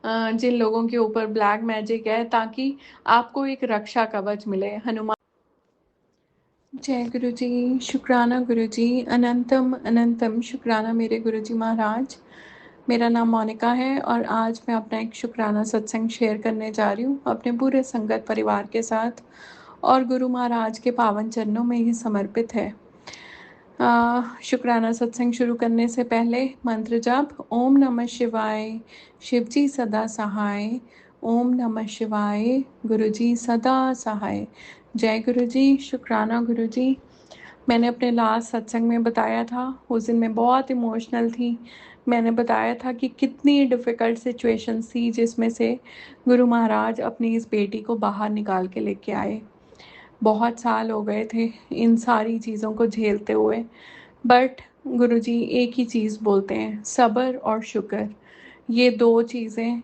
जिन लोगों के ऊपर ब्लैक मैजिक है, ताकि आपको एक रक्षा कवच मिले। हनुमान जय गुरु जी, शुक्राना गुरु जी, अनंतम अनंतम शुक्राना मेरे गुरु जी महाराज। मेरा नाम मोनिका है और आज मैं अपना एक शुक्राना सत्संग शेयर करने जा रही हूँ अपने पूरे संगत परिवार के साथ, और गुरु महाराज के पावन चरणों में ही समर्पित है। शुक्राना सत्संग शुरू करने से पहले मंत्र जाप। ओम नमः शिवाय, शिव जी सदा सहाय। ओम नमः शिवाय, गुरु जी सदा सहाय। जय गुरु जी, शुक्राना गुरु जी। मैंने अपने लास्ट सत्संग में बताया था, उस दिन मैं बहुत इमोशनल थी। मैंने बताया था कि कितनी डिफ़िकल्ट सिचुएशंस थी जिसमें से गुरु महाराज अपनी इस बेटी को बाहर निकाल के लेके आए। बहुत साल हो गए थे इन सारी चीज़ों को झेलते हुए, बट गुरुजी एक ही चीज़ बोलते हैं, सब्र और शुक्र। ये दो चीज़ें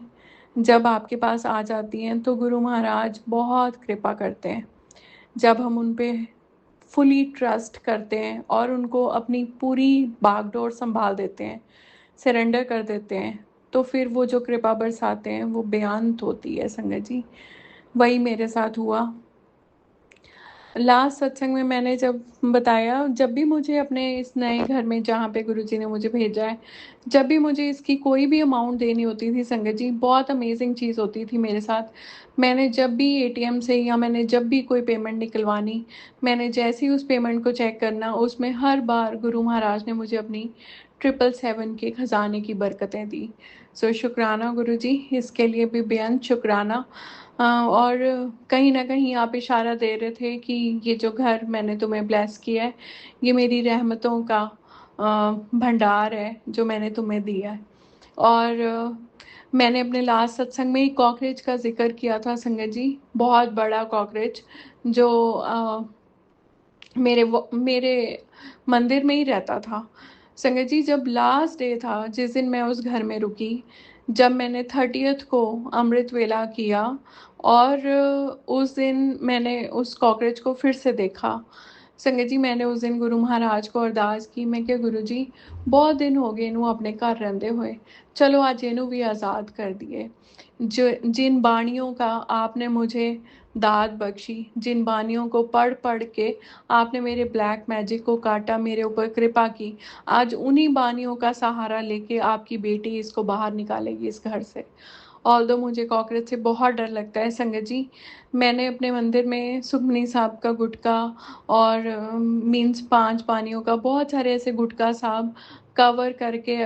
जब आपके पास आ जाती हैं तो गुरु महाराज बहुत कृपा करते हैं। जब हम उन पे फुली ट्रस्ट करते हैं और उनको अपनी पूरी बागडोर संभाल देते हैं, सरेंडर कर देते हैं, तो फिर वो जो कृपा बरसाते हैं वो बेअंत होती है संगत जी। वही मेरे साथ हुआ। लास्ट सत्संग में मैंने जब बताया, जब भी मुझे अपने इस नए घर में जहाँ पे गुरुजी ने मुझे भेजा है, जब भी मुझे इसकी कोई भी अमाउंट देनी होती थी संगत जी, बहुत अमेजिंग चीज़ होती थी मेरे साथ। मैंने जब भी एटीएम से या मैंने जब भी कोई पेमेंट निकलवानी, मैंने जैसे ही उस पेमेंट को चेक करना, उसमें हर बार गुरु महाराज ने मुझे अपनी 777 के खजाने की बरकतें दी। सो शुक्राना गुरु जी, इसके लिए भी बेअंत शुक्राना। और कहीं ना कहीं आप इशारा दे रहे थे कि ये जो घर मैंने तुम्हें ब्लेस किया है, ये मेरी रहमतों का भंडार है जो मैंने तुम्हें दिया है। और मैंने अपने लास्ट सत्संग में एक कॉकरोच का जिक्र किया था संगत जी, बहुत बड़ा कॉकरोच जो मेरे मंदिर में ही रहता था। संगत जी, जब लास्ट डे था, जिस दिन मैं उस घर में रुकी, जब मैंने 30th को अमृत वेला किया, और उस दिन मैंने उस कॉकरोच को फिर से देखा। संगत जी, मैंने उस दिन गुरु महाराज को अरदास की, मैं क्या गुरु जी, बहुत दिन हो गए इनू अपने घर रहंदे हुए, चलो आज इनू भी आज़ाद कर दिए। जो जिन बाणियों का आपने मुझे दाद बख्शी, जिन बानियों को पढ़ पढ़ के आपने मेरे ब्लैक मैजिक को काटा, मेरे ऊपर कृपा की, आज उन्हीं बानियों का सहारा लेके आपकी बेटी इसको बाहर निकालेगी इस घर से। ऑल्दो मुझे कॉकरोच से बहुत डर लगता है संगत जी। मैंने अपने मंदिर में सुखमनी साहब का गुटका और मीन्स 5 पानियों का बहुत सारे ऐसे गुटका साहब कवर करके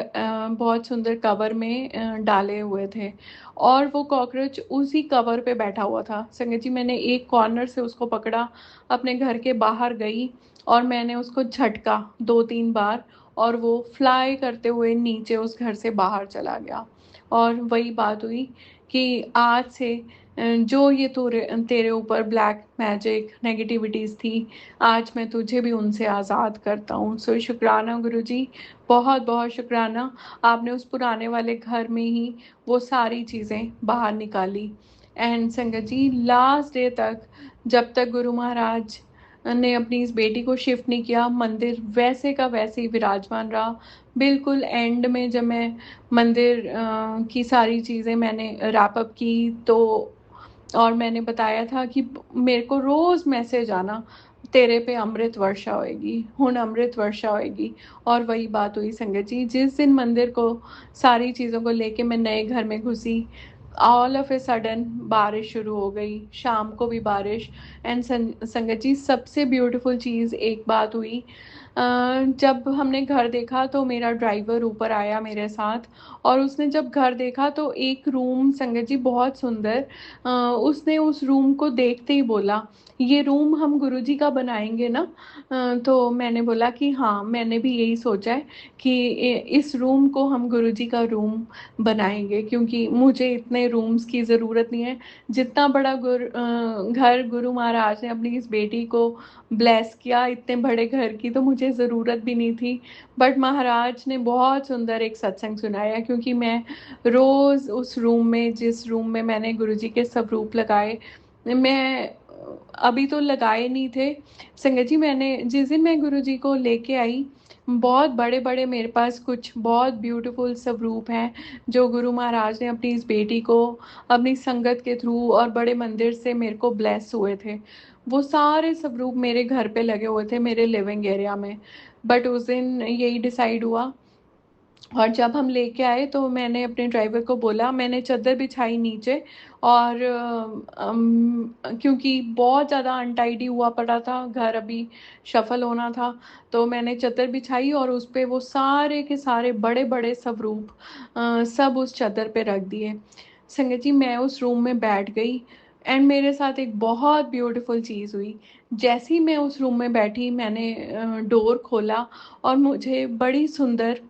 बहुत सुंदर कवर में डाले हुए थे, और वो कॉकरोच उसी कवर पे बैठा हुआ था संगत जी। मैंने एक कॉर्नर से उसको पकड़ा, अपने घर के बाहर गई और मैंने उसको झटका 2-3 बार, और वो फ्लाई करते हुए नीचे उस घर से बाहर चला गया। और वही बात हुई कि आज से जो ये तेरे ऊपर ब्लैक मैजिक नेगेटिविटीज़ थी, आज मैं तुझे भी उनसे आज़ाद करता हूँ। सो शुक्राना गुरु जी, बहुत बहुत शुक्राना। आपने उस पुराने वाले घर में ही वो सारी चीज़ें बाहर निकाली। एंड संगत जी, लास्ट डे तक, जब तक गुरु महाराज ने अपनी इस बेटी को शिफ्ट नहीं किया, मंदिर वैसे का वैसे ही विराजमान रहा। बिल्कुल एंड में जब मैं मंदिर की सारी चीज़ें मैंने रैप अप की, तो और मैंने बताया था कि मेरे को रोज़ मैसेज आना, तेरे पे अमृत वर्षा होएगी, हुण अमृत वर्षा होएगी। और वही बात हुई संगत जी, जिस दिन मंदिर को सारी चीज़ों को लेके मैं नए घर में घुसी, ऑल ऑफ ए सडन बारिश शुरू हो गई, शाम को भी बारिश। एंड संगत जी, सबसे ब्यूटीफुल चीज़ एक बात हुई, जब हमने घर देखा तो मेरा ड्राइवर ऊपर आया मेरे साथ, और उसने जब घर देखा तो एक रूम संगत जी बहुत सुंदर, उसने उस रूम को देखते ही बोला, ये रूम हम गुरुजी का बनाएंगे ना। तो मैंने बोला कि हाँ, मैंने भी यही सोचा है कि इस रूम को हम गुरुजी का रूम बनाएंगे, क्योंकि मुझे इतने रूम्स की ज़रूरत नहीं है। जितना बड़ा घर गुरु महाराज ने अपनी इस बेटी को ब्लेस किया, इतने बड़े घर की तो मुझे ज़रूरत भी नहीं थी। बट महाराज ने बहुत सुंदर एक सत्संग सुनाया, क्योंकि मैं रोज़ उस रूम में, जिस रूम में मैंने गुरुजी के स्वरूप लगाए, मैं अभी तो लगाए नहीं थे संगत जी। मैंने जिस दिन मैं गुरुजी को लेके आई, बहुत बड़े-बड़े मेरे पास कुछ बहुत ब्यूटीफुल स्वरूप हैं, जो गुरु महाराज ने अपनी इस बेटी को अपनी संगत के थ्रू और बड़े मंदिर से मेरे को ब्लेस हुए थे। वो सारे स्वरूप मेरे घर पे लगे हुए थे, मेरे लिविंग एरिया में। बट उस दिन यही डिसाइड हुआ, और जब हम लेके आए तो मैंने अपने ड्राइवर को बोला, मैंने चद्दर बिछाई नीचे, और क्योंकि बहुत ज़्यादा अनटाइडी हुआ पड़ा था, घर अभी शफल होना था, तो मैंने चद्दर बिछाई और उस पे वो सारे के सारे बड़े-बड़े स्वरूप सब उस चद्दर पे रख दिए। संगत जी, मैं उस रूम में बैठ गई, एंड मेरे साथ एक बहुत ब्यूटीफुल चीज़ हुई। जैसे ही मैं उस रूम में बैठी, मैंने डोर खोला और मुझे बड़ी सुंदर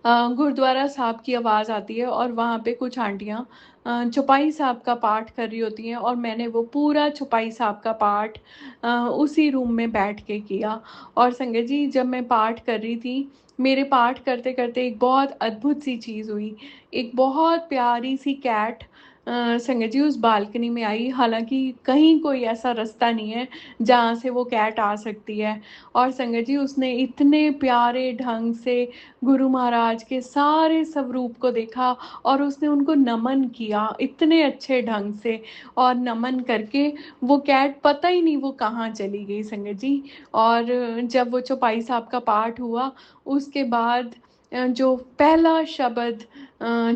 गुरुद्वारा साहब की आवाज़ आती है, और वहाँ पे कुछ आंटियाँ चौपाई साहब का पाठ कर रही होती हैं, और मैंने वो पूरा चौपाई साहब का पाठ उसी रूम में बैठ के किया। और संगत जी, जब मैं पाठ कर रही थी, मेरे पाठ करते-करते एक बहुत अद्भुत सी चीज़ हुई। एक बहुत प्यारी सी कैट संगत जी उस बालकनी में आई, हालाँकि कहीं कोई ऐसा रास्ता नहीं है जहाँ से वो कैट आ सकती है। और संगत जी, उसने इतने प्यारे ढंग से गुरु महाराज के सारे स्वरूप को देखा, और उसने उनको नमन किया इतने अच्छे ढंग से, और नमन करके वो कैट पता ही नहीं वो कहाँ चली गई संगत जी। और जब वो चौपाई साहब का पाठ हुआ, उसके बाद जो पहला शब्द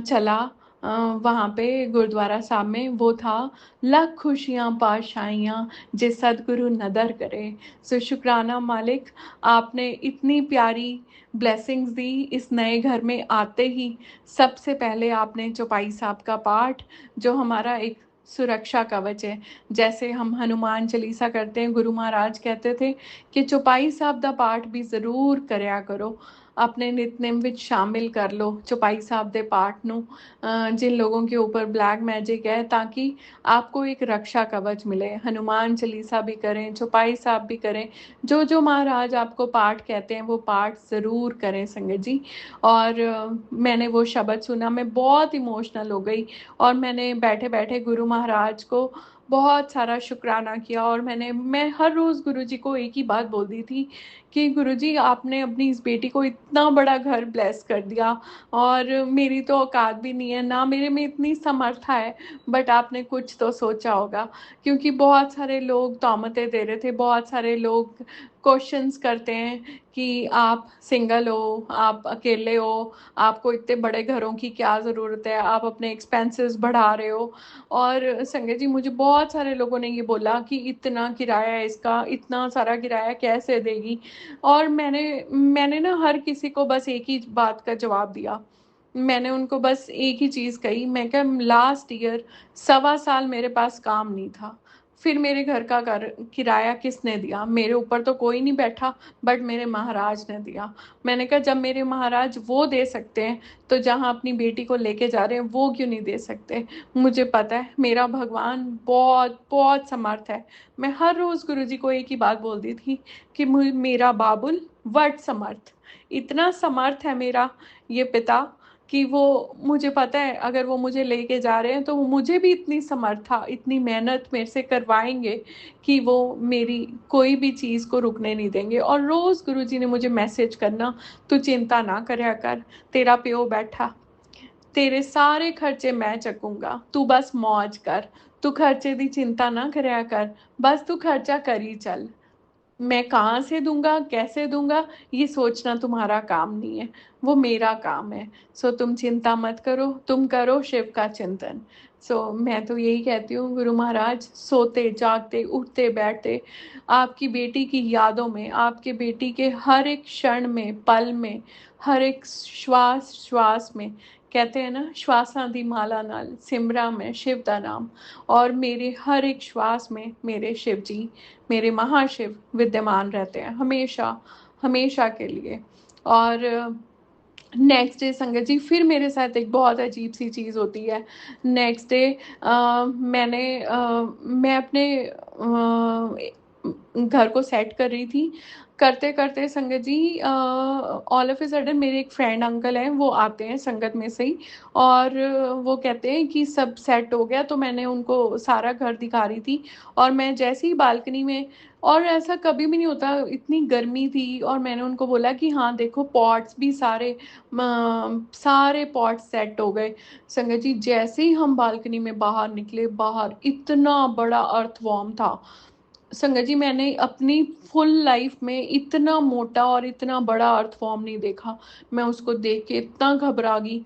चला अ, वहाँ पे गुरुद्वारा साहब में, वो था, लख खुशियाँ पातशाहियाँ जे सदगुरु नदर करे। सो शुक्राना मालिक, आपने इतनी प्यारी ब्लेसिंग्स दी इस नए घर में आते ही। सबसे पहले आपने चौपाई साहब का पाठ, जो हमारा एक सुरक्षा कवच है, जैसे हम हनुमान चालीसा करते हैं, गुरु महाराज कहते थे कि चौपाई साहब दा पाठ भी ज़रूर करया करो, अपने नितनेम विच शामिल कर लो चौपाई साहब दे पाठ नू। जिन लोगों के ऊपर ब्लैक मैजिक है, ताकि आपको एक रक्षा कवच मिले। हनुमान चालीसा भी करें, चौपाई साहब भी करें, जो जो महाराज आपको पाठ कहते हैं वो पाठ ज़रूर करें संगत जी। और मैंने वो शब्द सुना, मैं बहुत इमोशनल हो गई, और मैंने बैठे बैठे गुरु महाराज को बहुत सारा शुक्राना किया। और मैं हर रोज़ गुरुजी को एक ही बात बोलती थी कि गुरुजी, आपने अपनी इस बेटी को इतना बड़ा घर ब्लेस कर दिया, और मेरी तो औकात भी नहीं है, ना मेरे में इतनी समर्था है, बट आपने कुछ तो सोचा होगा। क्योंकि बहुत सारे लोग तौमतें दे रहे थे, बहुत सारे लोग क्वेश्चंस करते हैं कि आप सिंगल हो, आप अकेले हो, आपको इतने बड़े घरों की क्या ज़रूरत है, आप अपने एक्सपेंसेस बढ़ा रहे हो। और संगत जी, मुझे बहुत सारे लोगों ने ये बोला कि इतना किराया है इसका, इतना सारा किराया कैसे देगी। और मैंने ना हर किसी को बस एक ही बात का जवाब दिया। मैंने उनको बस एक ही चीज़ कही, मैं कहा, लास्ट ईयर 1.25 साल मेरे पास काम नहीं था, फिर मेरे घर का किराया किसने दिया? मेरे ऊपर तो कोई नहीं बैठा, बट मेरे महाराज ने दिया। मैंने कहा, जब मेरे महाराज वो दे सकते हैं, तो जहाँ अपनी बेटी को लेके जा रहे हैं वो क्यों नहीं दे सकते? मुझे पता है मेरा भगवान बहुत बहुत समर्थ है। मैं हर रोज़ गुरुजी को एक ही बात बोलती थी कि मेरा बाबुल वट समर्थ, इतना समर्थ है मेरा ये पिता, कि वो, मुझे पता है अगर वो मुझे लेके जा रहे हैं तो वो मुझे भी इतनी समर्था, इतनी मेहनत मेरे से करवाएंगे कि वो मेरी कोई भी चीज़ को रुकने नहीं देंगे। और रोज़ गुरुजी ने मुझे मैसेज करना, तू चिंता ना करया कर, तेरा प्यो बैठा, तेरे सारे खर्चे मैं चकूंगा, तू बस मौज कर, तू खर्चे दी चिंता ना करया कर, बस तू खर्चा करी चल। मैं कहाँ से दूंगा, कैसे दूंगा, ये सोचना तुम्हारा काम नहीं है, वो मेरा काम है। सो तुम चिंता मत करो, तुम करो शिव का चिंतन। सो मैं तो यही कहती हूँ, गुरु महाराज सोते जागते उठते बैठते आपकी बेटी की यादों में, आपके बेटी के हर एक क्षण में, पल में, हर एक श्वास श्वास में, कहते हैं ना, श्वासां दी माला नाल सिमरा में शिव दा नाम। और मेरे हर एक श्वास में मेरे शिव जी, मेरे महाशिव विद्यमान रहते हैं, हमेशा हमेशा के लिए। और नेक्स्ट डे संगत जी, फिर मेरे साथ एक बहुत अजीब सी चीज़ होती है। नेक्स्ट डे मैं अपने घर को सेट कर रही थी। करते करते संगत जी ऑल ऑफ ए सडन मेरे एक फ्रेंड अंकल हैं, वो आते हैं संगत में से ही, और वो कहते हैं कि सब सेट हो गया। तो मैंने उनको सारा घर दिखा रही थी, और मैं जैसे ही बालकनी में, और ऐसा कभी भी नहीं होता, इतनी गर्मी थी, और मैंने उनको बोला कि हाँ देखो पॉट्स भी सारे पॉट्स सेट हो गए। संगत जी जैसे ही हम बालकनी में बाहर निकले, बाहर इतना बड़ा अर्थवॉर्म था। संगत जी मैंने अपनी फुल लाइफ में इतना मोटा और इतना बड़ा अर्थवॉर्म नहीं देखा। मैं उसको देख के इतना घबरा गई।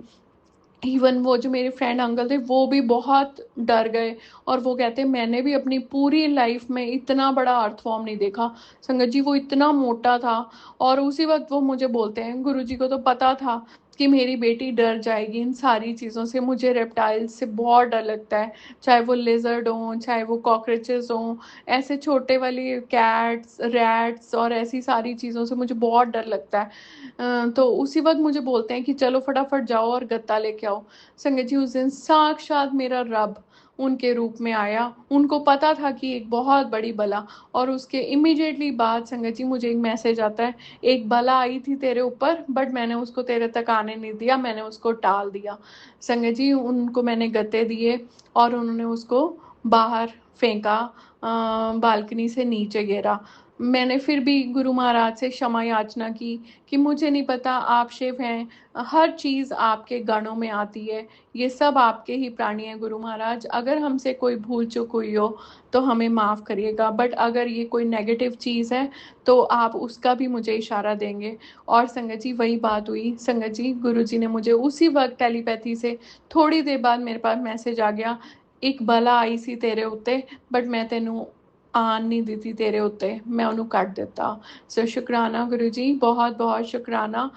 इवन वो जो मेरे फ्रेंड अंकल थे वो भी बहुत डर गए, और वो कहते मैंने भी अपनी पूरी लाइफ में इतना बड़ा अर्थवॉर्म नहीं देखा। संगत जी वो इतना मोटा था। और उसी वक्त वो मुझे बोलते हैं, गुरुजी को तो पता था कि मेरी बेटी डर जाएगी इन सारी चीज़ों से, मुझे रेप्टाइल्स से बहुत डर लगता है, चाहे वो लिजर्ड हों, चाहे वो कॉकरोचेस हों, ऐसे छोटे वाली कैट्स, रैट्स और ऐसी सारी चीज़ों से मुझे बहुत डर लगता है। तो उसी वक्त मुझे बोलते हैं कि चलो फटाफट जाओ और गत्ता लेके आओ। संगत जी उस दिन साक्षात मेरा रब उनके रूप में आया। उनको पता था कि एक बहुत बड़ी बला, और उसके इमीडिएटली बाद संगत जी मुझे एक मैसेज आता है, एक बला आई थी तेरे ऊपर, बट मैंने उसको तेरे तक आने नहीं दिया, मैंने उसको टाल दिया। संगत जी उनको मैंने गत्ते दिए, और उन्होंने उसको बाहर फेंका, बालकनी से नीचे गिरा। मैंने फिर भी गुरु महाराज से क्षमा याचना की कि मुझे नहीं पता, आप शिव हैं, हर चीज़ आपके गणों में आती है, ये सब आपके ही प्राणी हैं गुरु महाराज, अगर हमसे कोई भूल चूक हुई हो तो हमें माफ़ करिएगा, बट अगर ये कोई नेगेटिव चीज़ है तो आप उसका भी मुझे इशारा देंगे। और संगत जी वही बात हुई। संगत जी गुरु जी ने मुझे उसी वक्त टेलीपैथी से, थोड़ी देर बाद मेरे पास मैसेज आ गया, एक बला आई सी तेरे उत्ते, बट मैं तेनू आन नहीं दी तेरे उत्ते, मैं उन्होंने कट दिता। सो शुक्राना गुरु जी, बहुत बहुत शुक्राना।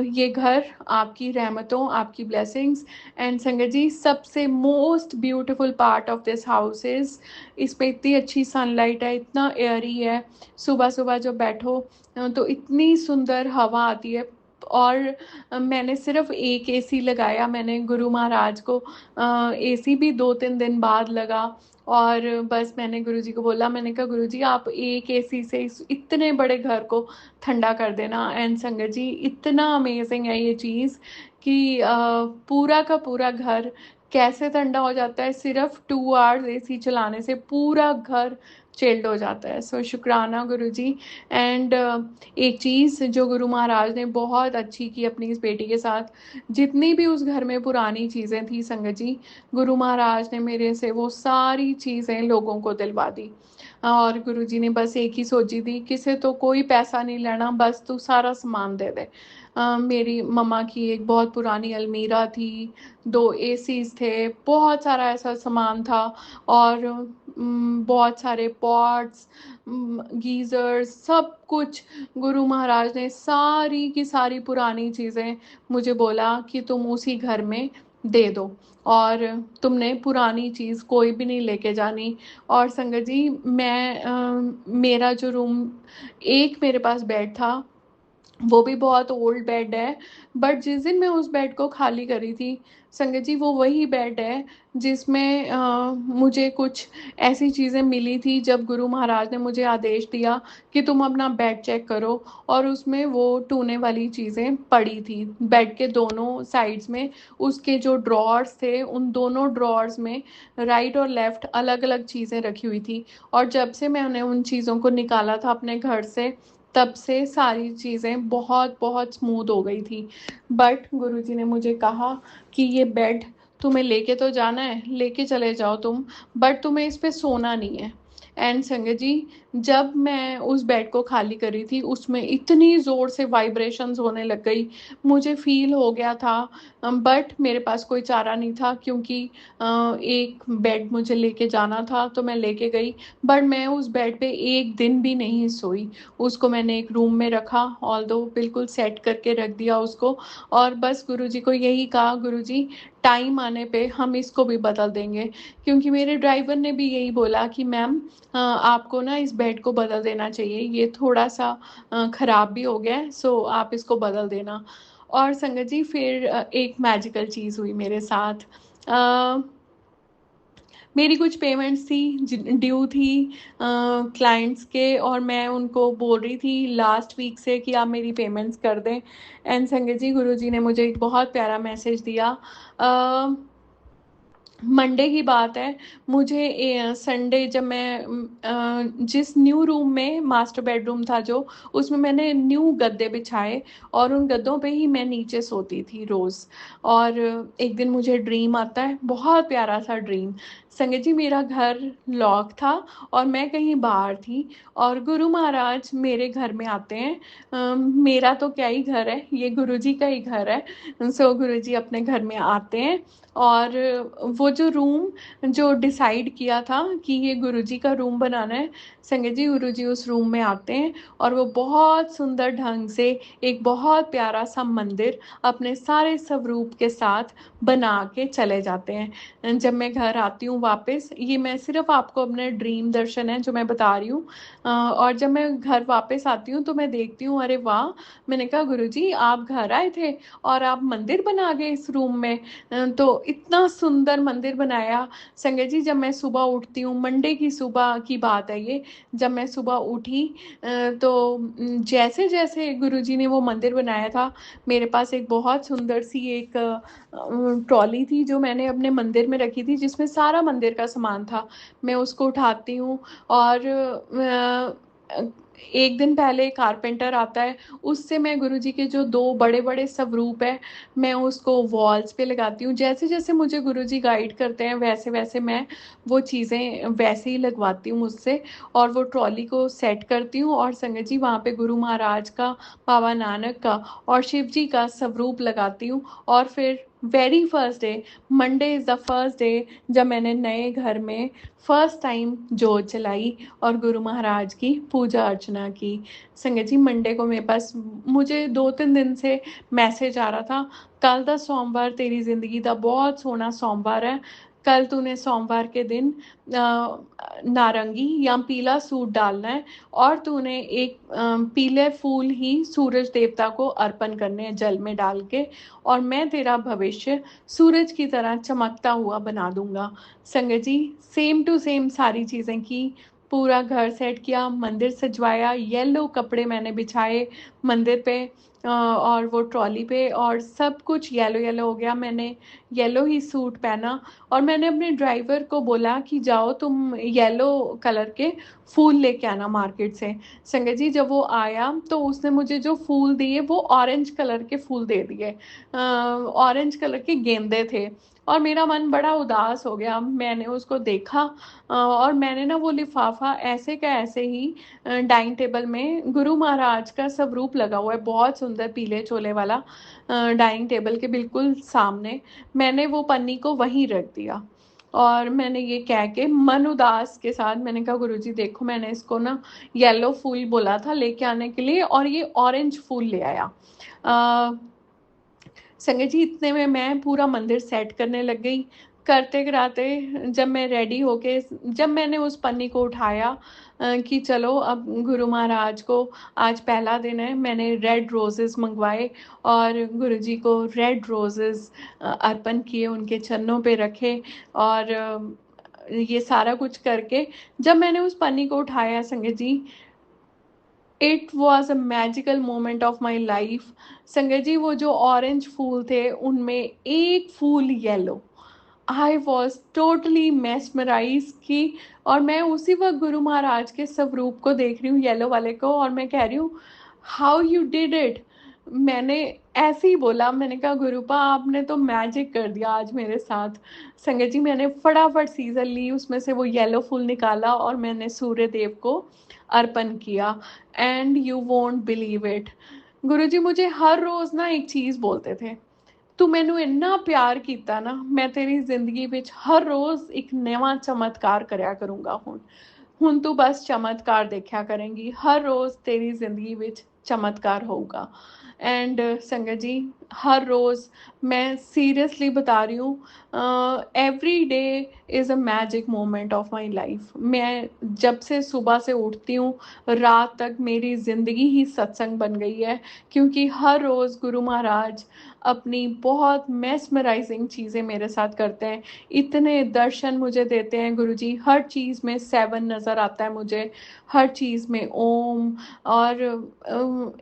ये घर आपकी रहमतों, आपकी ब्लेसिंग्स। एंड संगत जी सबसे most beautiful part of this house is, इस पे इतनी अच्छी सनलाइट है, इतना एयरी है, सुबह सुबह जब बैठो तो इतनी सुंदर हवा आती है। और मैंने सिर्फ एक एसी लगाया, मैंने गुरु महाराज को एसी भी 2-3 दिन बाद लगा। और बस मैंने गुरुजी को बोला, मैंने कहा गुरुजी आप एक एसी से इस इतने बड़े घर को ठंडा कर देना। एंड संगत जी इतना अमेजिंग है ये चीज़ कि पूरा का पूरा घर कैसे ठंडा हो जाता है, सिर्फ 2 आवर्स एसी चलाने से पूरा घर चिल्ड हो जाता है। सो शुक्राना गुरुजी। एंड एक चीज़ जो गुरु महाराज ने बहुत अच्छी की अपनी इस बेटी के साथ, जितनी भी उस घर में पुरानी चीज़ें थी संगत जी, गुरु महाराज ने मेरे से वो सारी चीज़ें लोगों को दिलवा दी। और गुरुजी ने बस एक ही सोची थी, किसी तो कोई पैसा नहीं लेना, बस तू सारा सामान दे दे। मेरी मम्मा की एक बहुत पुरानी अलमीरा थी, 2 एसीज थे, बहुत सारा ऐसा सामान था, और बहुत सारे पॉट्स, गीज़र्स, सब कुछ गुरु महाराज ने सारी की सारी पुरानी चीज़ें मुझे बोला कि तुम उसी घर में दे दो, और तुमने पुरानी चीज़ कोई भी नहीं लेके जानी। और संगत जी मेरा जो रूम, एक मेरे पास बेड था, वो भी बहुत ओल्ड बेड है, बट जिस दिन मैं उस बेड को खाली करी थी संगत जी, वो वही बेड है जिसमें मुझे कुछ ऐसी चीज़ें मिली थी जब गुरु महाराज ने मुझे आदेश दिया कि तुम अपना बेड चेक करो, और उसमें वो टूने वाली चीज़ें पड़ी थी बेड के दोनों साइड्स में। उसके जो ड्रॉर्स थे उन दोनों ड्रॉर्स में राइट और लेफ़्ट अलग अलग चीज़ें रखी हुई थी, और जब से मैंने उन चीज़ों को निकाला था अपने घर से, तब से सारी चीज़ें बहुत बहुत स्मूथ हो गई थी। बट गुरुजी ने मुझे कहा कि ये बेड तुम्हें लेके तो जाना है, लेके चले जाओ तुम, बट तुम्हें इस पे सोना नहीं है। एंड संगत जी जब मैं उस बेड को खाली करी थी, उसमें इतनी ज़ोर से वाइब्रेशंस होने लग गई, मुझे फील हो गया था, बट मेरे पास कोई चारा नहीं था, क्योंकि एक बेड मुझे लेके जाना था तो मैं लेके गई। बट मैं उस बेड पे एक दिन भी नहीं सोई, उसको मैंने एक रूम में रखा, ऑल्दो बिल्कुल सेट करके रख दिया उसको, और बस गुरुजी को यही कहा, गुरुजी टाइम आने पे हम इसको भी बदल देंगे, क्योंकि मेरे ड्राइवर ने भी यही बोला कि मैम आपको ना इस बेड को बदल देना चाहिए, ये थोड़ा सा ख़राब भी हो गया है, सो आप इसको बदल देना। और संगत जी फिर एक मैजिकल चीज़ हुई मेरे साथ। मेरी कुछ पेमेंट्स थी ड्यू थी क्लाइंट्स के, और मैं उनको बोल रही थी लास्ट वीक से कि आप मेरी पेमेंट्स कर दें। एंड संगत जी, गुरुजी ने मुझे एक बहुत प्यारा मैसेज दिया। मंडे की बात है, मुझे संडे जब मैं जिस न्यू रूम में मास्टर बेडरूम था जो, उसमें मैंने न्यू गद्दे बिछाए और उन गद्दों पे ही मैं नीचे सोती थी रोज़। और एक दिन मुझे ड्रीम आता है, बहुत प्यारा सा ड्रीम। संगत जी, मेरा घर लॉक था और मैं कहीं बाहर थी और गुरु महाराज मेरे घर में आते हैं। मेरा तो क्या ही घर है, ये गुरुजी का ही घर है। सो गुरुजी अपने घर में आते हैं और वो जो रूम जो डिसाइड किया था कि ये गुरुजी का रूम बनाना है, संगत जी गुरुजी उस रूम में आते हैं और वो बहुत सुंदर ढंग से एक बहुत प्यारा सा मंदिर अपने सारे स्वरूप के साथ बना के चले जाते हैं। जब मैं घर आती हूँ वापस, ये मैं सिर्फ आपको अपने ड्रीम दर्शन है जो मैं बता रही हूँ, और जब मैं घर वापस आती हूँ तो मैं देखती हूँ, अरे वाह! मैंने कहा गुरुजी आप घर आए थे और आप मंदिर बना गए इस रूम में। तो इतना सुंदर मंदिर बनाया। संगत जी, जब मैं सुबह उठती हूँ, मंडे की सुबह की बात है ये, जब मैं सुबह उठी तो जैसे जैसे गुरुजी ने वो मंदिर बनाया था, मेरे पास एक बहुत सुंदर सी एक ट्रॉली थी जो मैंने अपने मंदिर में रखी थी, जिसमें सारा मंदिर का सामान था। मैं उसको उठाती हूँ और एक दिन पहले कारपेंटर आता है, उससे मैं गुरुजी के जो 2 बड़े-बड़े स्वरूप हैं, मैं उसको वॉल्स पे लगाती हूँ। जैसे-जैसे मुझे गुरुजी गाइड करते हैं, वैसे-वैसे मैं वो चीज़ें वैसे ही लगवाती हूँ उससे, और वो ट्रॉली को सेट करती हूँ और संगत जी वहाँ पे गुरु महाराज का, बाबा नानक का और शिव जी का स्वरूप लगाती हूँ। और फिर very first day, Monday is the first day जब मैंने नए घर में फर्स्ट टाइम जोत जलाई और गुरु महाराज की पूजा अर्चना की। संगत जी, मंडे को मेरे पास, मुझे 2-3 दिन से मैसेज आ रहा था, कल दा सोमवार तेरी ज़िंदगी दा बहुत सोहना सोमवार है। कल तूने सोमवार के दिन नारंगी या पीला सूट डालना है और तूने एक पीले फूल ही सूरज देवता को अर्पण करने हैं जल में डाल के, और मैं तेरा भविष्य सूरज की तरह चमकता हुआ बना दूंगा। संगत जी, सेम टू सेम सारी चीज़ें की, पूरा घर सेट किया, मंदिर सजवाया, येलो कपड़े मैंने बिछाए मंदिर पे और वो ट्रॉली पे, और सब कुछ येलो येलो हो गया। मैंने येलो ही सूट पहना और मैंने अपने ड्राइवर को बोला कि जाओ तुम येलो कलर के फूल लेके आना मार्केट से। संगत जी, जब वो आया तो उसने मुझे जो फूल दिए वो ऑरेंज कलर के फूल दे दिए, ऑरेंज कलर के गेंदे थे, और मेरा मन बड़ा उदास हो गया। मैंने उसको देखा और मैंने ना वो लिफाफा ऐसे का ऐसे ही डाइनिंग टेबल में, गुरु महाराज का स्वरूप लगा हुआ है बहुत सुंदर पीले चोले वाला, डाइनिंग टेबल के बिल्कुल सामने, मैंने वो पन्नी को वहीं रख दिया। और मैंने ये कह के मन उदास के साथ मैंने कहा गुरुजी देखो, मैंने इसको ना येलो फूल बोला था लेके आने के लिए और ये ऑरेंज फूल ले आया। संगत जी, इतने में मैं पूरा मंदिर सेट करने लग गई। करते कराते जब मैं रेडी होके, जब मैंने उस पन्नी को उठाया कि चलो अब गुरु महाराज को आज पहला दिन है, मैंने रेड रोजेस मंगवाए और गुरुजी को रेड रोजेस अर्पण किए, उनके चरणों पे रखे, और ये सारा कुछ करके जब मैंने उस पन्नी को उठाया, Sangat ji, it was a magical moment of my life. Sangat ji, वो जो ऑरेंज फूल थे उनमें एक फूल yellow. I was totally mesmerise की, और मैं उसी वक्त गुरु महाराज के स्वरूप को देख रही हूँ येलो वाले को, और मैं कह रही हूँ हाउ यू डिड इट। मैंने ऐसे ही बोला, मैंने कहा गुरुपा आपने तो मैजिक कर दिया आज मेरे साथ। संगत जी, मैंने फटाफट सीजर ली, उसमें से वो येलो फूल निकाला और मैंने सूर्य देव को अर्पण किया। And you won't believe it, Guruji मुझे हर रोज ना एक चीज बोलते थे, तू मैनू इन्ना प्यार किया ना, मैं तेरी जिंदगी विच हर रोज एक नवा चमत्कार करया करूँगा। हुण तू बस चमत्कार देखा करेंगी, हर रोज तेरी जिंदगी विच चमत्कार होगा। एंड संगत जी, हर रोज़, मैं सीरियसली बता रही हूँ, every day is a magic moment of my life. मैं जब से सुबह से उठती हूँ, रात तक मेरी ज़िंदगी ही सत्संग बन गई है, क्योंकि हर रोज़ गुरु महाराज अपनी बहुत मेस्मराइजिंग चीज़ें मेरे साथ करते हैं। इतने दर्शन मुझे देते हैं गुरु जी, हर चीज़ में 7 नज़र आता है मुझे, हर चीज़ में ओम। और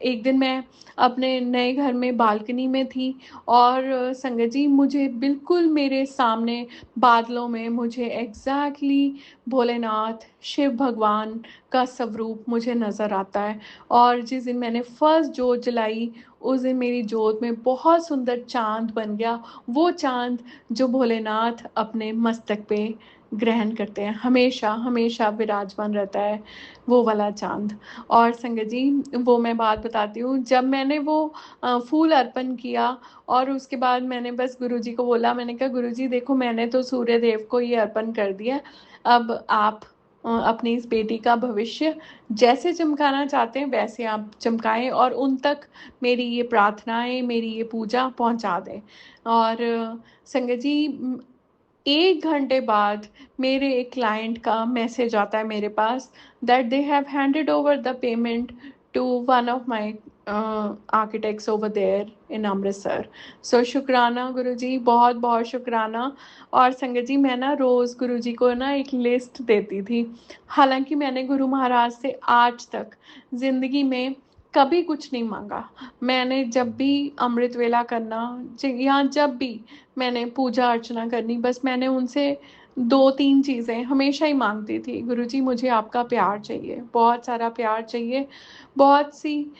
एक दिन मैं अपने नए घर में बालकनी में थी, और संगत जी मुझे बिल्कुल मेरे सामने बादलों में मुझे एग्जैक्टली भोलेनाथ शिव भगवान का स्वरूप मुझे नज़र आता है। और जिस दिन मैंने फर्स्ट जोत जलाई, उस दिन मेरी जोत में बहुत सुंदर चांद बन गया, वो चांद जो भोलेनाथ अपने मस्तक पे ग्रहण करते हैं, हमेशा हमेशा विराजमान रहता है वो वाला चांद। और संगत जी वो मैं बात बताती हूँ, जब मैंने वो फूल अर्पण किया, और उसके बाद मैंने बस गुरुजी को बोला, मैंने कहा गुरुजी देखो, मैंने तो सूर्य देव को ये अर्पण कर दिया, अब आप अपनी इस बेटी का भविष्य जैसे चमकाना चाहते हैं वैसे आप चमकाएं, और उन तक मेरी ये प्रार्थनाएं, मेरी ये पूजा पहुंचा दें। और संगत जी 1 घंटे बाद मेरे एक क्लाइंट का मैसेज आता है मेरे पास, that they have handed over the payment to one of my architects over there in Amritsar. So शुक्राना गुरुजी, बहुत बहुत शुक्राना। और संगत जी मैं ना रोज़ गुरुजी को ना एक लिस्ट देती थी, हालांकि मैंने गुरु महाराज से आज तक ज़िंदगी में कभी कुछ नहीं मांगा। मैंने जब भी अमृत वेला करना, या जब भी मैंने पूजा अर्चना करनी, बस मैंने उनसे 2-3 चीज़ें हमेशा ही मांगती थी, गुरुजी मुझे आपका प्यार चाहिए, बहुत सारा प्यार चाहिए, बहुत सी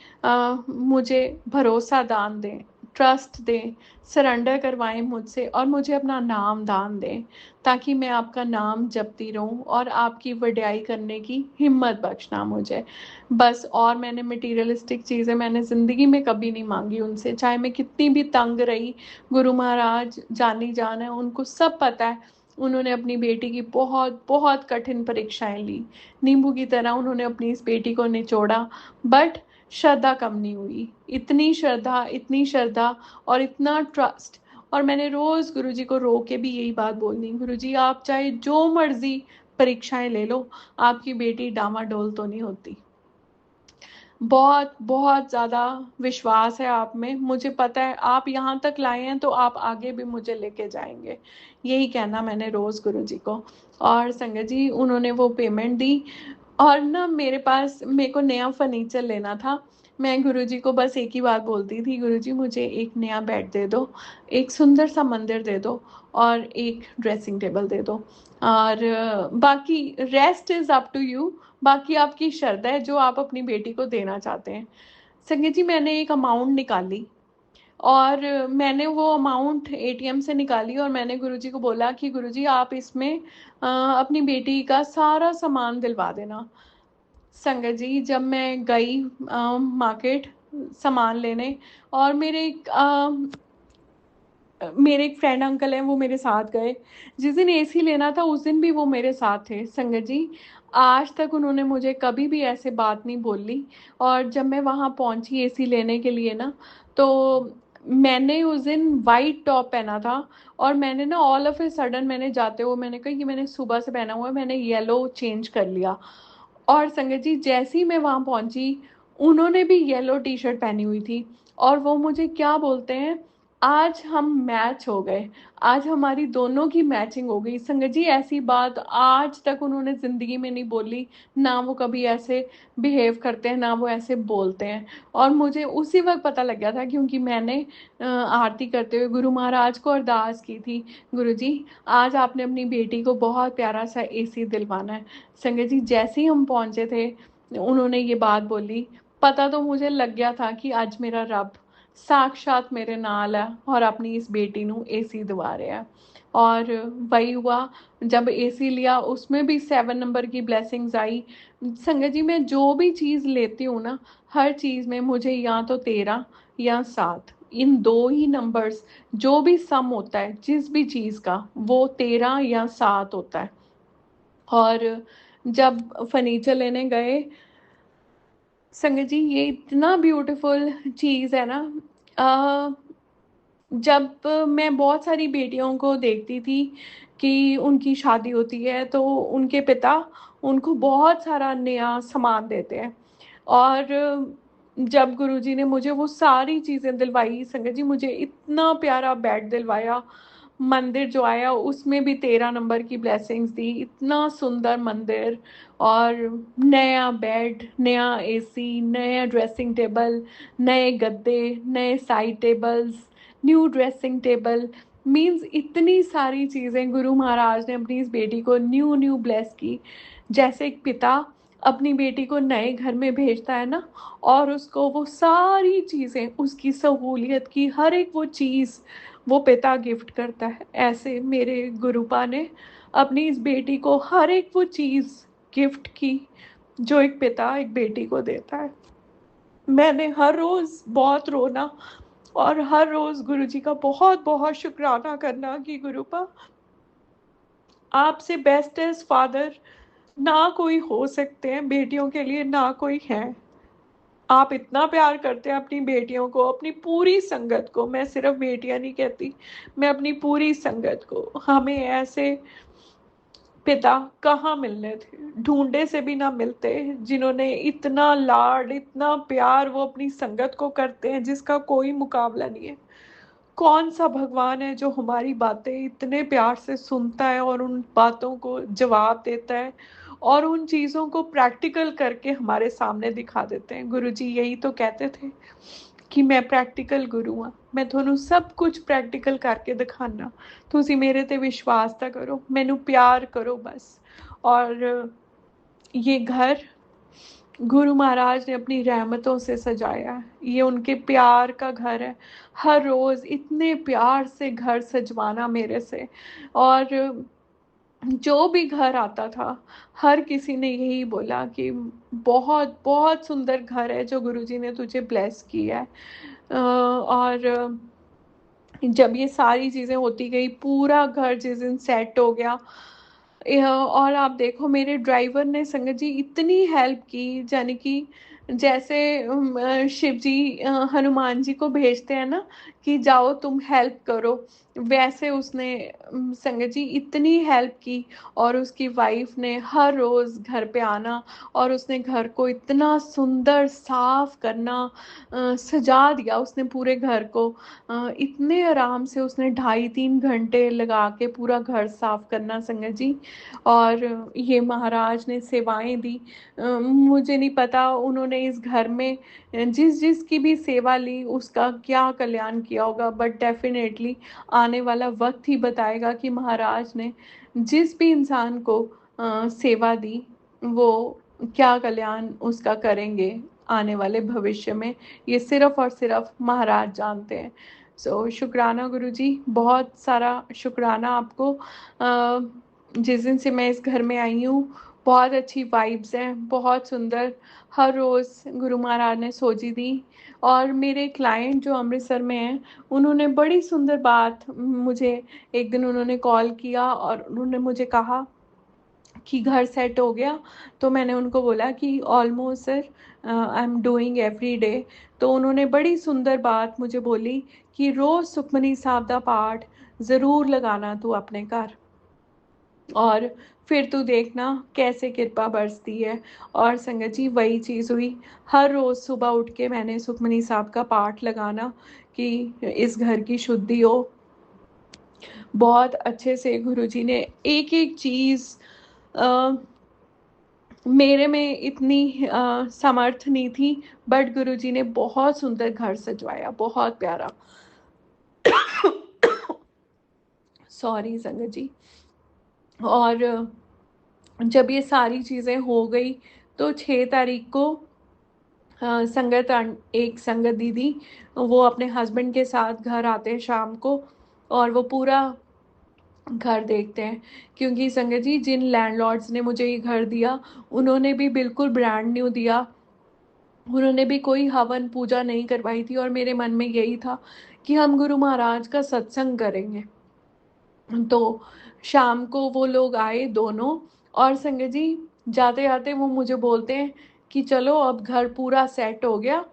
मुझे भरोसा दान दें, ट्रस्ट दें, सरेंडर करवाएं मुझसे, और मुझे अपना नाम दान दें, ताकि मैं आपका नाम जपती रहूं और आपकी वड्याई करने की हिम्मत बख्शना मुझे बस। और मैंने मटीरियलिस्टिक चीज़ें मैंने ज़िंदगी में कभी नहीं मांगी उनसे, चाहे मैं कितनी भी तंग रही। गुरु महाराज जानी जान है, उनको सब पता है। उन्होंने अपनी बेटी की बहुत बहुत कठिन परीक्षाएं ली, नींबू की तरह उन्होंने अपनी इस बेटी को निचोड़ा, बट श्रद्धा कम नहीं हुई। इतनी श्रद्धा, इतनी श्रद्धा और इतना ट्रस्ट। और मैंने रोज़ गुरुजी को रो के भी यही बात बोलनी, गुरुजी आप चाहे जो मर्जी परीक्षाएं ले लो, आपकी बेटी डामाडोल तो नहीं होती। बहुत बहुत ज़्यादा विश्वास है आप में, मुझे पता है आप यहाँ तक लाए हैं तो आप आगे भी मुझे लेके जाएंगे, यही कहना मैंने रोज़ गुरुजी को। और संगत जी उन्होंने वो पेमेंट दी, और ना मेरे को नया फर्नीचर लेना था। मैं गुरुजी को बस एक ही बात बोलती थी, गुरुजी मुझे एक नया बेड दे दो, एक सुंदर सा मंदिर दे दो, और एक ड्रेसिंग टेबल दे दो, और बाकी rest is up to you, बाकी आपकी श्रद्धा है जो आप अपनी बेटी को देना चाहते हैं। संगीत जी मैंने एक अमाउंट निकाली, और मैंने वो अमाउंट एटीएम से निकाली, और मैंने गुरुजी को बोला कि गुरुजी आप इसमें अपनी बेटी का सारा सामान दिलवा देना। संगत जी जब मैं गई मार्केट सामान लेने, और मेरे एक फ्रेंड अंकल हैं, वो मेरे साथ गए। जिस दिन एसी लेना था उस दिन भी वो मेरे साथ थे। संगत जी आज तक उन्होंने मुझे कभी भी ऐसे बात नहीं बोली। और जब मैं वहाँ पहुँची एसी लेने के लिए ना, तो मैंने उस दिन वाइट टॉप पहना था, और मैंने ना ऑल ऑफ ए सडन मैंने जाते हुए मैंने कहा कि मैंने सुबह से पहना हुआ है, मैंने येलो चेंज कर लिया। और संगत जी जैसे ही मैं वहाँ पहुँची, उन्होंने भी येलो टी शर्ट पहनी हुई थी, और वो मुझे क्या बोलते हैं, आज हम मैच हो गए, आज हमारी दोनों की मैचिंग हो गई। संगत जी ऐसी बात आज तक उन्होंने ज़िंदगी में नहीं बोली, ना वो कभी ऐसे बिहेव करते हैं, ना वो ऐसे बोलते हैं। और मुझे उसी वक्त पता लग गया था, क्योंकि मैंने आरती करते हुए गुरु महाराज को अरदास की थी, गुरु जी आज आपने अपनी बेटी को बहुत प्यारा सा एसी दिलवाना है। संगत जी जैसे ही हम पहुंचे थे, उन्होंने ये बात बोली, पता तो मुझे लग गया था कि आज मेरा रब साक्षात मेरे नाल है, और अपनी इस बेटी नू एसी दिवा रहा है। और वही हुआ, जब एसी लिया उसमें भी 7 नंबर की ब्लेसिंग्स आई। संगत जी मैं जो भी चीज़ लेती हूँ ना, हर चीज़ में मुझे या तो 13 या 7, इन दो ही नंबर्स, जो भी सम होता है जिस भी चीज़ का, वो 13 या 7 होता है। और जब फर्नीचर लेने गए, संगत जी ये इतना ब्यूटीफुल चीज़ है ना, जब मैं बहुत सारी बेटियों को देखती थी कि उनकी शादी होती है तो उनके पिता उनको बहुत सारा नया सामान देते हैं। और जब गुरुजी ने मुझे वो सारी चीज़ें दिलवाई, संगत जी मुझे इतना प्यारा बेड दिलवाया, मंदिर जो आया उसमें भी 13 नंबर की ब्लेसिंग्स दी, इतना सुंदर मंदिर। और नया बेड, नया एसी, नया ड्रेसिंग टेबल, नए गद्दे, नए side tables, new dressing table, means इतनी सारी चीज़ें गुरु महाराज ने अपनी इस बेटी को न्यू न्यू ब्लेस की। जैसे एक पिता अपनी बेटी को नए घर में भेजता है ना, और उसको वो सारी चीज़ें, उसकी सहूलियत की हर एक वो चीज़ वो पिता गिफ्ट करता है, ऐसे मेरे गुरुपा ने अपनी इस बेटी को हर एक वो चीज़ गिफ्ट की जो एक पिता एक बेटी को देता है। मैंने हर रोज़ बहुत रोना और हर रोज़ गुरुजी का बहुत बहुत शुक्राना करना कि गुरुपा आपसे बेस्ट एज फादर ना कोई हो सकते हैं, बेटियों के लिए ना कोई है। आप इतना प्यार करते हैं अपनी बेटियों को, अपनी पूरी संगत को, मैं सिर्फ बेटियां नहीं कहती, मैं अपनी पूरी संगत को। हमें ऐसे पिता कहाँ मिलने थे, ढूंढे से भी ना मिलते, जिन्होंने इतना लाड इतना प्यार वो अपनी संगत को करते हैं जिसका कोई मुकाबला नहीं है। कौन सा भगवान है जो हमारी बातें इतने प्यार से सुनता है और उन बातों को जवाब देता है और उन चीज़ों को प्रैक्टिकल करके हमारे सामने दिखा देते हैं। गुरुजी यही तो कहते थे कि मैं प्रैक्टिकल गुरु हाँ, मैं थोनू सब कुछ प्रैक्टिकल करके दिखाना, तुसी मेरे ते विश्वास ता करो, मैनू प्यार करो बस। और ये घर गुरु महाराज ने अपनी रहमतों से सजाया है, ये उनके प्यार का घर है। हर रोज़ इतने प्यार से घर सजवाना मेरे से। और जो भी घर आता था हर किसी ने यही बोला कि बहुत बहुत सुंदर घर है जो गुरुजी ने तुझे ब्लेस किया है। और जब ये सारी चीज़ें होती गई, पूरा घर जिस दिन सेट हो गया, और आप देखो मेरे ड्राइवर ने संगत जी इतनी हेल्प की, यानी कि जैसे शिव जी हनुमान जी को भेजते हैं ना कि जाओ तुम हेल्प करो, वैसे उसने संगत जी इतनी हेल्प की। और उसकी वाइफ ने हर रोज़ घर पे आना और उसने घर को इतना सुंदर साफ करना, सजा दिया उसने पूरे घर को। इतने आराम से उसने 2.5-3 घंटे लगा के पूरा घर साफ करना संगत जी। और ये महाराज ने सेवाएं दी। मुझे नहीं पता उन्होंने इस घर में जिस जिस की भी सेवा ली उसका क्या कल्याण किया होगा, बट डेफिनेटली आने वाला वक्त ही बताएगा कि महाराज ने जिस भी इंसान को सेवा दी वो क्या कल्याण उसका करेंगे आने वाले भविष्य में, ये सिर्फ और सिर्फ महाराज जानते हैं। शुक्राना गुरुजी, बहुत सारा शुक्राना आपको। जिस दिन से मैं इस घर में आई हूँ बहुत अच्छी वाइब्स हैं, बहुत सुंदर। हर रोज़ गुरु महाराज ने सोजी दी। और मेरे क्लाइंट जो अमृतसर में हैं उन्होंने बड़ी सुंदर बात मुझे, एक दिन उन्होंने कॉल किया और उन्होंने मुझे कहा कि घर सेट हो गया। तो मैंने उनको बोला कि almost sir I am doing every day. तो उन्होंने बड़ी सुंदर बात मुझे बोली कि रोज़ सुखमनी साहब दा पाठ ज़रूर लगाना तू अपने घर, और फिर तू देखना कैसे कृपा बरसती है। और संगत जी वही चीज़ हुई, हर रोज़ सुबह उठ के मैंने सुखमनी साहब का पाठ लगाना कि इस घर की शुद्धि हो। बहुत अच्छे से गुरुजी ने एक एक चीज़, मेरे में इतनी समर्थ नहीं थी, बट गुरुजी ने बहुत सुंदर घर सजवाया, बहुत प्यारा। सॉरी संगत जी। और जब ये सारी चीज़ें हो गई तो 6 तारीख को एक संगत दीदी वो अपने हस्बैंड के साथ घर आते हैं शाम को और वो पूरा घर देखते हैं। क्योंकि संगत जी जिन लैंडलॉर्ड्स ने मुझे ये घर दिया उन्होंने भी बिल्कुल ब्रांड न्यू दिया, उन्होंने भी कोई हवन पूजा नहीं करवाई थी। और मेरे मन में यही था कि हम गुरु महाराज का सत्संग करेंगे। तो शाम को वो लोग आए दोनों, और संगत जी जाते जाते वो मुझे बोलते हैं कि चलो अब घर पूरा सेट हो गया,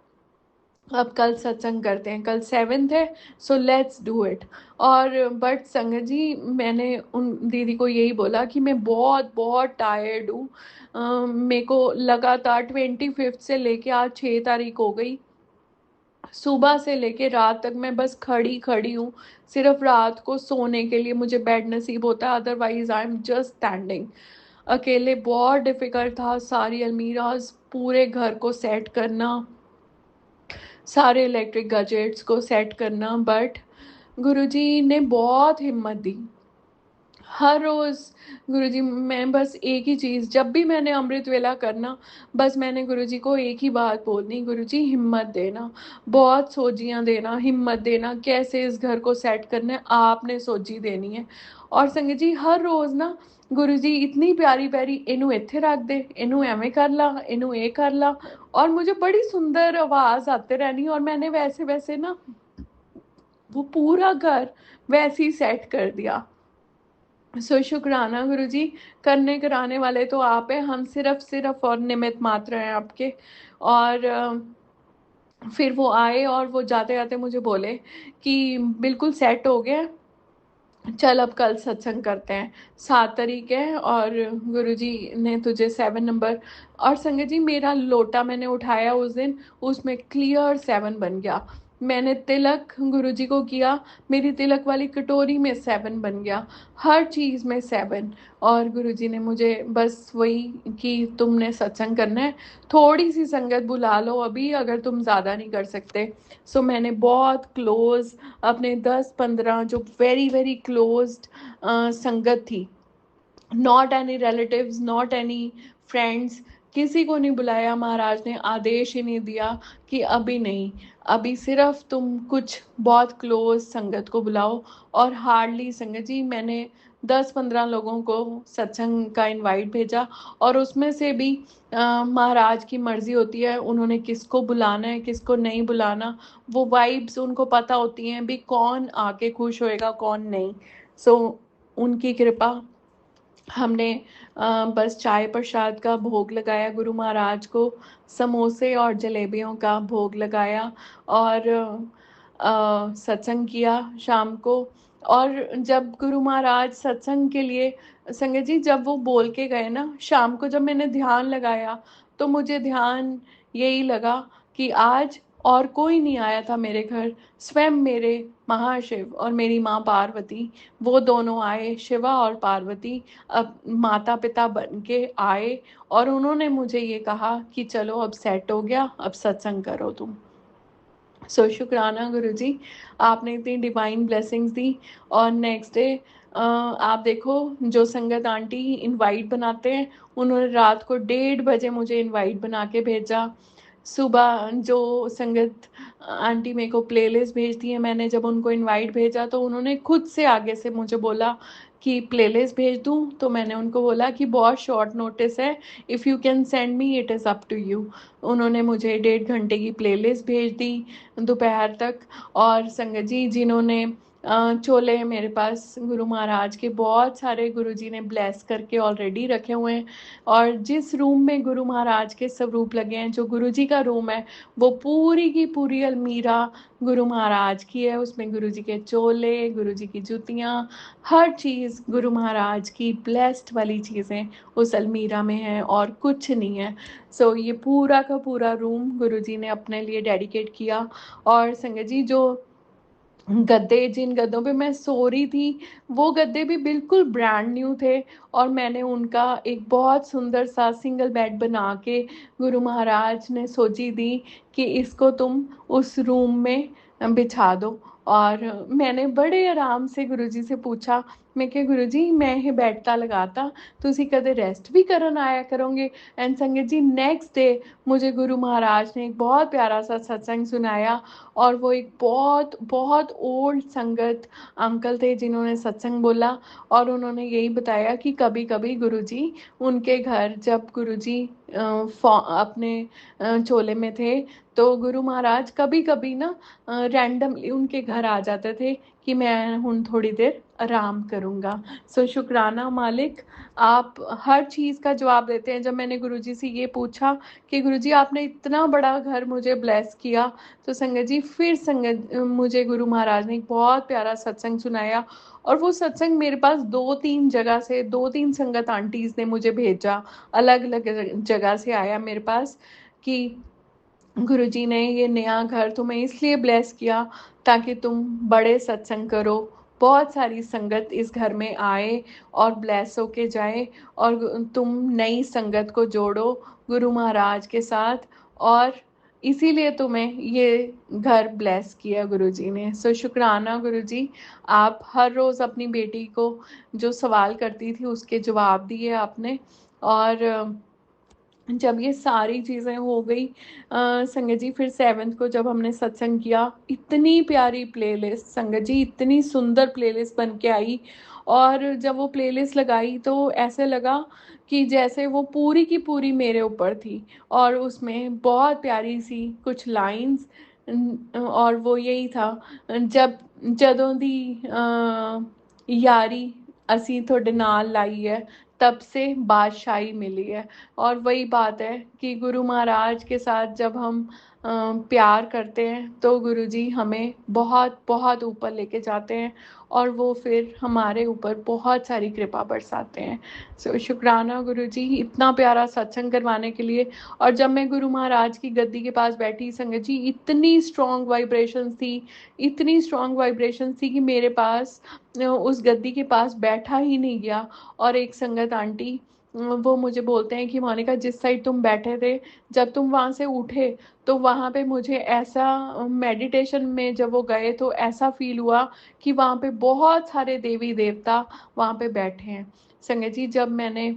अब कल सत्संग करते हैं, कल 7th है, सो लेट्स डू इट। और बट संगत जी, मैंने उन दीदी को यही बोला कि मैं बहुत बहुत टायर्ड हूँ। मेरे को लगातार 25 से लेके आज 6 तारीख हो गई, सुबह से लेके रात तक मैं बस खड़ी खड़ी हूँ। सिर्फ रात को सोने के लिए मुझे बेड नसीब होता है, otherwise I am just standing. अकेले बहुत डिफिकल्ट था, सारी अलमीराज पूरे घर को सेट करना, सारे इलेक्ट्रिक गैजेट्स को सेट करना। बट गुरुजी ने बहुत हिम्मत दी। हर रोज़ गुरुजी, मैं बस एक ही चीज़, जब भी मैंने अमृत वेला करना, बस मैंने गुरुजी को एक ही बात बोलनी, गुरुजी हिम्मत देना, बहुत सोजियाँ देना, हिम्मत देना, कैसे इस घर को सेट करना है, आपने सोजी देनी है। और संगत जी हर रोज़ ना गुरुजी इतनी प्यारी प्यारी, इनू इत्थे रख दे, इनू एवें कर ला, इनू ये कर ला, और मुझे बड़ी सुंदर आवाज़ आते रहनी। और मैंने वैसे वैसे ना वो पूरा घर वैसे ही सेट कर दिया। शुक्राना गुरुजी, करने कराने वाले तो आप हैं, हम सिर्फ सिर्फ और निमित्त मात्र हैं आपके। और फिर वो आए और वो जाते जाते मुझे बोले कि बिल्कुल सेट हो गया, चल अब कल सत्संग करते हैं, 7 तारीख है और गुरुजी ने तुझे 7 नंबर। और संगत जी मेरा लोटा मैंने उठाया उस दिन, उसमें क्लियर 7 बन गया। मैंने तिलक गुरुजी को किया, मेरी तिलक वाली कटोरी में 7 बन गया, हर चीज़ में 7। और गुरुजी ने मुझे बस वही कि तुमने सत्संग करना है, थोड़ी सी संगत बुला लो अभी, अगर तुम ज़्यादा नहीं कर सकते। सो मैंने बहुत क्लोज अपने 10-15 जो वेरी वेरी क्लोज्ड संगत थी, not any relatives, not any friends, किसी को नहीं बुलाया। महाराज ने आदेश ही नहीं दिया कि अभी नहीं, अभी सिर्फ तुम कुछ बहुत क्लोज संगत को बुलाओ। और हार्डली संगत जी मैंने 10-15 लोगों को सत्संग का इनवाइट भेजा, और उसमें से भी महाराज की मर्जी होती है उन्होंने किसको बुलाना है किसको नहीं बुलाना। वो वाइब्स उनको पता होती हैं भी कौन आके खुश होएगा कौन नहीं। सो उनकी कृपा, हमने बस चाय प्रसाद का भोग लगाया गुरु महाराज को, समोसे और जलेबियों का भोग लगाया, और सत्संग किया शाम को। और जब गुरु महाराज सत्संग के लिए, संगत जी जब वो बोल के गए ना शाम को, जब मैंने ध्यान लगाया तो मुझे ध्यान यही लगा कि आज और कोई नहीं आया था मेरे घर, स्वयं मेरे महाशिव और मेरी माँ पार्वती, वो दोनों आए, शिवा और पार्वती अब माता पिता बन के आए, और उन्होंने मुझे ये कहा कि चलो अब सेट हो गया, अब सत्संग करो तुम। शुक्राना गुरुजी, आपने इतनी डिवाइन ब्लेसिंग्स दी। और नेक्स्ट डे आप देखो, जो संगत आंटी इनवाइट बनाते हैं उन्होंने रात को 1:30 बजे मुझे इनवाइट बना के भेजा। सुबह जो संगत आंटी मेरे को प्लेलिस्ट भेजती है, मैंने जब उनको इनवाइट भेजा तो उन्होंने खुद से आगे से मुझे बोला कि प्लेलिस्ट भेज दूं, तो मैंने उनको बोला कि बहुत शॉर्ट नोटिस है, if you can send me it is up to you. उन्होंने मुझे 1.5 घंटे की प्लेलिस्ट भेज दी दोपहर तक। और संगत जी जिन्होंने चोले मेरे पास गुरु महाराज के बहुत सारे गुरुजी ने ब्लेस करके ऑलरेडी रखे हुए हैं, और जिस रूम में गुरु महाराज के स्वरूप लगे हैं, जो गुरुजी का रूम है, वो पूरी की पूरी अलमीरा गुरु महाराज की है। उसमें गुरुजी के चोले, गुरुजी की जूतियाँ, हर चीज़ गुरु महाराज की ब्लेस्ड वाली चीज़ें उस अलमीरा में है, और कुछ नहीं है। सो ये पूरा का पूरा रूम गुरुजी ने अपने लिए डेडिकेट किया। और संगत जी जो गद्दे, जिन गद्दों पे मैं सो रही थी, वो गद्दे भी बिल्कुल ब्रांड न्यू थे, और मैंने उनका एक बहुत सुंदर सा सिंगल बेड बना के गुरु महाराज ने सोची दी कि इसको तुम उस रूम में बिछा दो। और मैंने बड़े आराम से गुरुजी से पूछा, मैं कि गुरुजी मैं ये बेड ता लगाता, तुसी कदे रेस्ट भी करन आया करोगे। एंड संगत जी नेक्स्ट डे मुझे गुरु महाराज ने एक बहुत प्यारा सा सत्संग सुनाया, और वो एक बहुत बहुत ओल्ड संगत अंकल थे जिन्होंने सत्संग बोला, और उन्होंने यही बताया कि कभी कभी गुरुजी उनके घर, जब गुरुजी अपने चोले में थे, तो गुरु महाराज कभी कभी ना रैंडमली उनके घर आ जाते थे कि मैं हुण थोड़ी देर आराम करूँगा। सो शुक्राना मालिक, आप हर चीज़ का जवाब देते हैं। जब मैंने गुरुजी से ये पूछा कि गुरुजी आपने इतना बड़ा घर मुझे ब्लेस किया, तो संगत जी फिर मुझे गुरु महाराज ने एक बहुत प्यारा सत्संग सुनाया, और वो सत्संग मेरे पास 2-3 जगह से 2-3 संगत आंटीज़ ने मुझे भेजा, अलग-अलग जगह से आया मेरे पास कि गुरुजी ने ये नया घर तुम्हें इसलिए ब्लेस किया ताकि तुम बड़े सत्संग करो, बहुत सारी संगत इस घर में आए और ब्लेस होके जाए, और तुम नई संगत को जोड़ो गुरु महाराज के साथ, और इसीलिए तुम्हें ये घर ब्लेस किया गुरुजी ने। सो शुक्राना गुरुजी, आप हर रोज़ अपनी बेटी को जो सवाल करती थी उसके जवाब दिए आपने। और जब ये सारी चीज़ें हो गई संगत जी, फिर 7th को जब हमने सत्संग किया, इतनी प्यारी प्लेलिस्ट संगत जी, इतनी सुंदर प्लेलिस्ट बन के आई, और जब वो प्लेलिस्ट लगाई तो ऐसे लगा कि जैसे वो पूरी की पूरी मेरे ऊपर थी, और उसमें बहुत प्यारी सी कुछ लाइंस, और वो यही था, जब जदों दी यारी असी थोड़े नाल लाई है, तब से बादशाही मिली है। और वही बात है कि गुरु महाराज के साथ जब हम प्यार करते हैं तो गुरुजी हमें बहुत बहुत ऊपर लेके जाते हैं, और वो फिर हमारे ऊपर बहुत सारी कृपा बरसाते हैं। सो शुक्राना गुरुजी इतना प्यारा सत्संग करवाने के लिए। और जब मैं गुरु महाराज की गद्दी के पास बैठी संगत जी, इतनी स्ट्रॉन्ग वाइब्रेशंस थी, इतनी स्ट्रॉन्ग वाइब्रेशंस थी कि मेरे पास उस गद्दी के पास बैठा ही नहीं गया। और एक संगत आंटी वो मुझे बोलते हैं कि मोनिका, जिस साइड तुम बैठे थे, जब तुम वहाँ से उठे तो वहाँ पे मुझे ऐसा मेडिटेशन में जब वो गए तो ऐसा फील हुआ कि वहाँ पे बहुत सारे देवी देवता वहाँ पे बैठे हैं। संगत जी, जब मैंने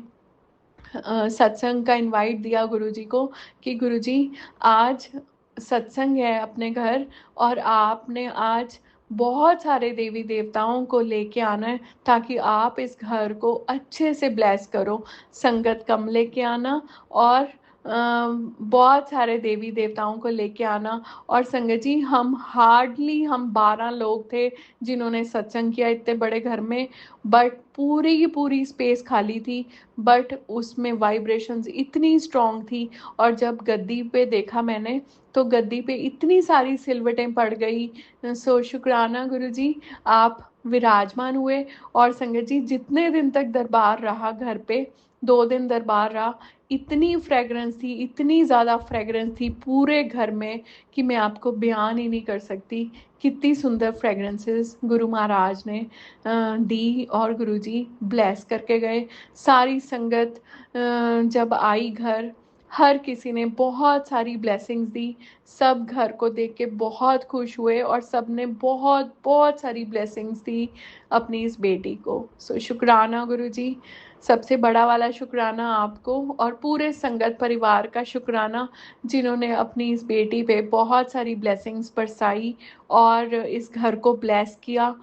सत्संग का इनवाइट दिया गुरुजी को कि गुरुजी आज सत्संग है अपने घर, और आपने आज बहुत सारे देवी देवताओं को लेके आना है ताकि आप इस घर को अच्छे से ब्लेस करो, संगत कम लेके आना, और बहुत सारे देवी देवताओं को लेके आना। और संगत जी, हम 12 लोग थे जिन्होंने सत्संग किया इतने बड़े घर में, बट पूरी की पूरी स्पेस खाली थी, बट उसमें वाइब्रेशंस इतनी स्ट्रॉन्ग थी। और जब गद्दी पे देखा मैंने तो गद्दी पे इतनी सारी सिलवटें पड़ गई। सो शुक्राना गुरुजी, आप विराजमान हुए। और संगत जी, जितने दिन तक दरबार रहा घर पे, 2 दिन दरबार रहा, इतनी फ्रेगरेंस थी, इतनी ज़्यादा फ्रेगरेंस थी पूरे घर में कि मैं आपको बयान ही नहीं कर सकती कितनी सुंदर फ्रेगरेंसेस गुरु महाराज ने दी, और गुरुजी ब्लेस करके गए। सारी संगत जब आई घर, हर किसी ने बहुत सारी ब्लेसिंग्स दी, सब घर को देख के बहुत खुश हुए, और सब ने बहुत बहुत सारी ब्लेसिंग्स दी अपनी इस बेटी को। सो शुक्राना गुरुजी, सबसे बड़ा वाला शुक्राना आपको, और पूरे संगत परिवार का शुक्राना जिन्होंने अपनी इस बेटी पे बहुत सारी ब्लेसिंग्स बरसाई और इस घर को ब्लेस किया।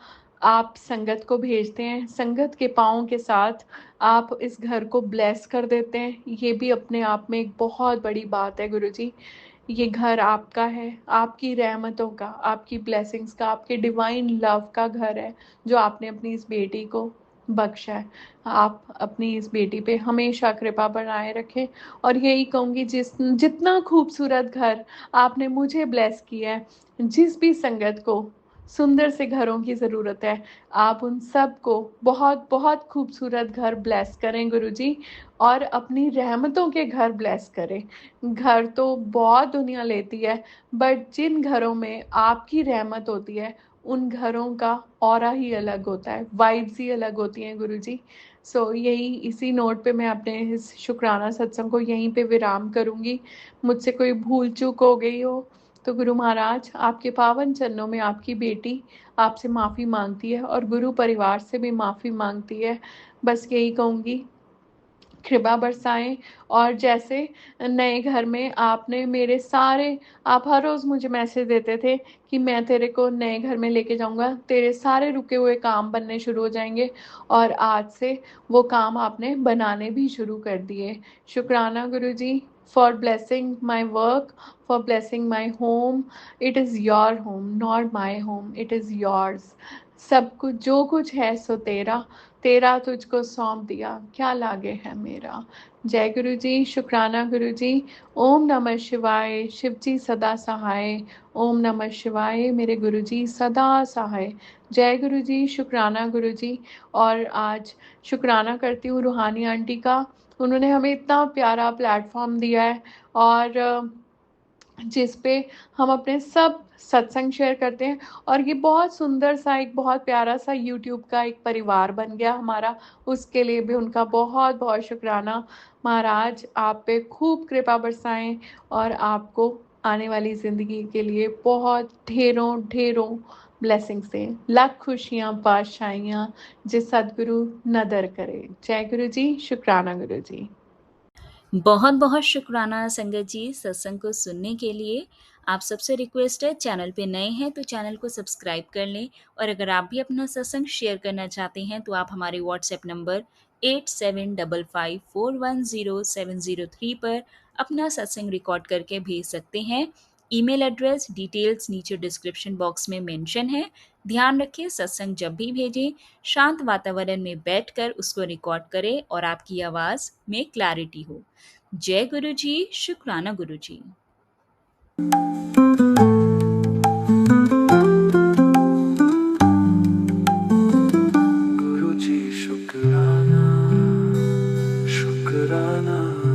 आप संगत को भेजते हैं, संगत के पाँव के साथ आप इस घर को ब्लेस कर देते हैं, ये भी अपने आप में एक बहुत बड़ी बात है गुरुजी। ये घर आपका है, आपकी रहमतों का, आपकी ब्लेसिंग्स का, आपके डिवाइन लव का घर है जो आपने अपनी इस बेटी को बख्शा है। आप अपनी इस बेटी पे हमेशा कृपा बनाए रखें। और यही कहूँगी, जितना खूबसूरत घर आपने मुझे ब्लेस किया है, जिस भी संगत को सुंदर से घरों की ज़रूरत है, आप उन सब को बहुत बहुत खूबसूरत घर ब्लेस करें गुरुजी, और अपनी रहमतों के घर ब्लेस करें। घर तो बहुत दुनिया लेती है, बट जिन घरों में आपकी रहमत होती है उन घरों का ऑरा ही अलग होता है, वाइब्स ही अलग होती हैं गुरुजी। सो यही इसी नोट पे मैं अपने इस शुक्राना सत्संग को यहीं पे विराम करूँगी। मुझसे कोई भूल चूक हो गई हो तो गुरु महाराज, आपके पावन चरणों में आपकी बेटी आपसे माफ़ी मांगती है, और गुरु परिवार से भी माफ़ी मांगती है। बस यही कहूँगी, कृपा बरसाएं। और जैसे नए घर में आपने मेरे सारे, आप हर रोज़ मुझे मैसेज देते थे कि मैं तेरे को नए घर में लेके जाऊंगा, तेरे सारे रुके हुए काम बनने शुरू हो जाएंगे, और आज से वो काम आपने बनाने भी शुरू कर दिए। शुक्राना Guruji, for blessing my work, for blessing my home. It is your home, not my home, it is yours. सब कुछ जो कुछ है सो तेरा, तेरा तुझको सौंप दिया, क्या लागे है मेरा। जय गुरु जी, शुक्राना गुरु जी। ओम नमः शिवाय, शिव जी सदा सहाय। ओम नमः शिवाय, मेरे गुरु जी सदा सहाय। जय गुरु जी, शुक्राना गुरु जी। और आज शुक्राना करती हूँ रूहानी आंटी का, उन्होंने हमें इतना प्यारा प्लेटफॉर्म दिया है, और जिस पे हम अपने सब सत्संग शेयर करते हैं। और ये बहुत सुंदर सा, एक बहुत प्यारा सा यूट्यूब का एक परिवार बन गया हमारा। उसके लिए भी उनका बहुत बहुत शुक्राना। महाराज आप पे खूब कृपा बरसाएं, और आपको आने वाली ज़िंदगी के लिए बहुत ढेरों ढेरों ब्लेसिंग्स दें, लाख खुशियाँ पातशाइयाँ, जिस सदगुरु नदर करे। जय गुरु जी, शुक्राना गुरु जी। बहुत बहुत शुक्राना संगत जी सत्संग को सुनने के लिए। आप सबसे रिक्वेस्ट है, चैनल पे नए हैं तो चैनल को सब्सक्राइब कर लें, और अगर आप भी अपना सत्संग शेयर करना चाहते हैं तो आप हमारे व्हाट्सएप नंबर 8755410703 पर अपना सत्संग रिकॉर्ड करके भेज सकते हैं। ईमेल एड्रेस डिटेल्स नीचे डिस्क्रिप्शन बॉक्स में मेंशन है। ध्यान रखें, सत्संग जब भी भेजें शांत वातावरण में बैठकर उसको रिकॉर्ड करें और आपकी आवाज़ में क्लैरिटी हो। जय गुरु जी, शुक्राना गुरु जी। गुरु जी शुक्राना, शुक्राना।